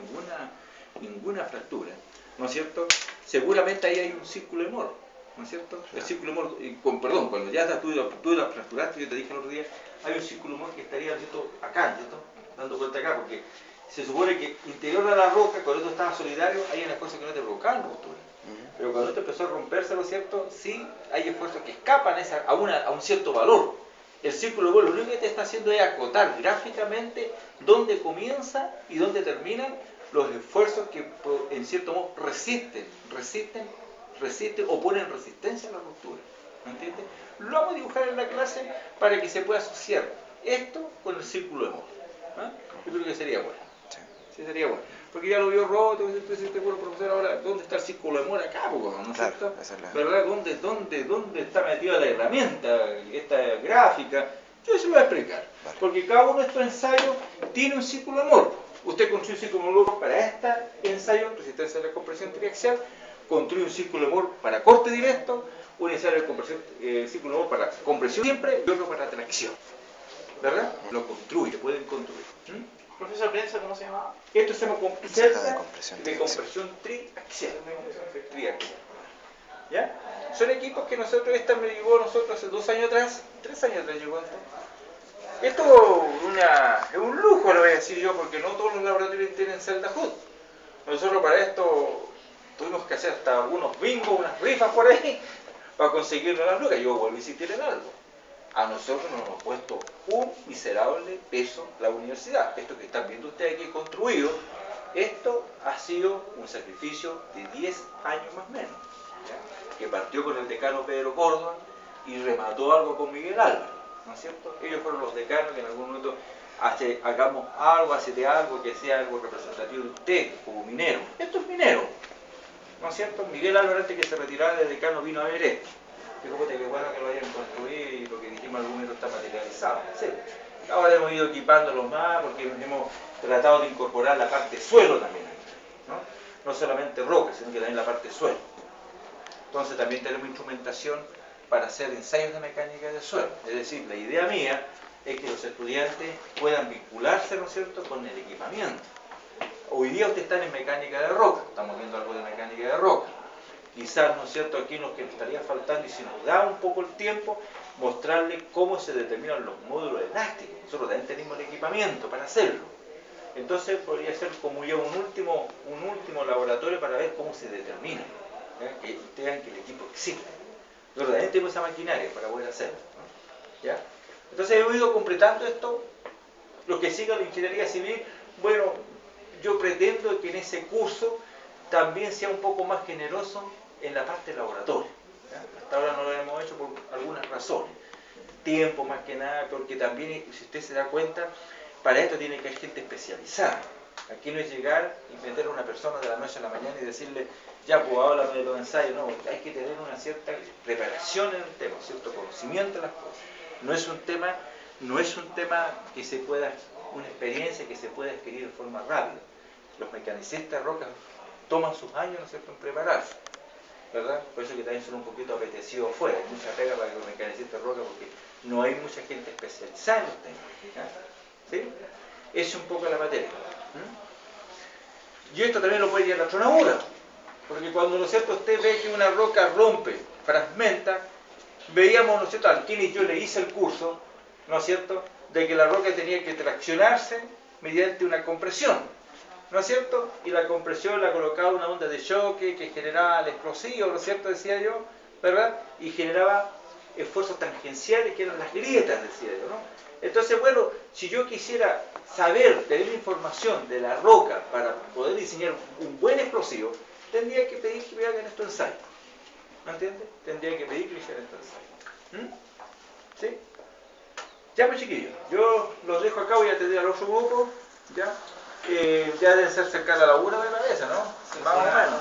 ninguna fractura, ¿no es cierto? Seguramente ahí hay un círculo de Moore, ¿no es cierto? El círculo de Moore, perdón, cuando ya tú la fracturaste, yo te dije el otro día, hay un círculo de Moore que estaría, ¿no es cierto? Acá, ¿no es cierto? Dando vuelta acá, porque se supone que interior de la roca, cuando esto estaba solitario, hay unas cosas que no te provocaban ruptura. Pero cuando esto empezó a romperse, ¿no es cierto? Sí, hay esfuerzos que escapan a un cierto valor. El círculo de Moore lo único que te está haciendo es acotar gráficamente dónde comienza y dónde terminan los esfuerzos que, en cierto modo, resisten o ponen resistencia a la ruptura. ¿Me entiendes? Lo vamos a dibujar en la clase para que se pueda asociar esto con el círculo de Moore. ¿Ah? Yo creo que sería bueno. Sí, sería bueno. Porque ya lo vio roto, entonces bueno, profesor, ahora, ¿dónde está el círculo de Moore acá? ¿No es cierto? ¿Verdad? ¿Dónde está metida la herramienta, esta gráfica? Yo se lo voy a explicar. Porque cada uno de estos ensayos tiene un círculo de Moore. Usted construye un círculo de Moore para este ensayo, resistencia a la compresión triaxial, construye un círculo de Moore para corte directo, un ensayo de compresión, círculo de Moore para compresión siempre y otro para tracción. ¿Verdad? Lo construye, pueden construir. Profesor, ¿piensa cómo se llama? Esto se llama celda de compresión triaxial. ¿Ya? Son equipos que nosotros, esta me llegó a nosotros hace 2 años atrás, 3 años atrás llegó esto. Esto es un lujo, lo voy a decir yo, porque no todos los laboratorios tienen celda HUD. Nosotros para esto tuvimos que hacer hasta unos bingos, unas rifas por ahí, para conseguirnos las lucas. Yo vuelvo y si tienen algo. A nosotros nos ha puesto un miserable peso la universidad. Esto que están viendo ustedes aquí construido, esto ha sido un sacrificio de 10 años más o menos, ¿ya? Que partió con el decano Pedro Córdoba y remató algo con Miguel Álvarez, ¿no es cierto? Ellos fueron los decanos que en algún momento hagamos algo, hacete algo que sea algo representativo de usted como minero. Esto es minero, ¿no es cierto? Miguel Álvarez, antes que se retirara de decano, vino a ver esto. Dijo, qué bueno que lo hayan construido y lo que dijimos en algún momento está materializado. Sí. Ahora hemos ido equipándolo más porque hemos tratado de incorporar la parte suelo también, ¿no? No solamente roca, sino que también la parte suelo. Entonces también tenemos instrumentación para hacer ensayos de mecánica de suelo. Es decir, la idea mía es que los estudiantes puedan vincularse, ¿no es cierto?, con el equipamiento. Hoy día ustedes están en mecánica de roca, estamos viendo algo de mecánica de roca. Quizás, ¿no es cierto?, aquí lo que nos estaría faltando, y si nos da un poco el tiempo, mostrarles cómo se determinan los módulos elásticos. Nosotros también tenemos el equipamiento para hacerlo. Entonces podría ser como ya un último laboratorio para ver cómo se determina, ¿ya? Que ustedes vean que el equipo existe. Nosotros también tenemos esa maquinaria para poder hacerlo, ¿no? ¿Ya? Entonces he ido completando esto. Los que sigan la ingeniería civil, bueno, yo pretendo que en ese curso también sea un poco más generoso en la parte laboratorio, ¿ya? Hasta ahora no lo hemos hecho por algunas razones. Tiempo más que nada, porque también, si usted se da cuenta, para esto tiene que haber gente especializada. Aquí no es llegar y meter a una persona de la noche a la mañana y decirle, ya pues háblame de los ensayos. No, hay que tener una cierta preparación en el tema, cierto conocimiento de las cosas. No es un tema que se pueda, una experiencia que se pueda adquirir de forma rápida. Los mecanicistas de roca toman sus años, ¿no es cierto?, en prepararse, ¿verdad? Por eso que también son un poquito apetecidos afuera. Hay mucha pega para los mecanicistas de roca porque no hay mucha gente especializada en los temas, ¿sí? Esa es un poco la materia. Y esto también lo puede ir a la astronauta, porque cuando, ¿no es cierto?, usted ve que una roca rompe, fragmenta, veíamos, ¿no es cierto?, al quien yo le hice el curso, ¿no es cierto?, de que la roca tenía que traccionarse mediante una compresión, ¿no es cierto? Y la compresión la colocaba una onda de choque que generaba el explosivo, ¿no es cierto?, decía yo, ¿verdad? Y generaba esfuerzos tangenciales que eran las grietas, decía yo, ¿no? Entonces, bueno, si yo quisiera saber, tener información de la roca para poder diseñar un buen explosivo, tendría que pedir que me hagan estos ensayos. ¿Me entiendes? Tendría que pedir que me hicieran estos ensayos. ¿Sí? Ya pues, chiquillos, yo los dejo acá, voy a atender al otro grupo, ¿ya? Ya deben ser cerca de la 1 de la mesa, ¿no? Sí, más o menos.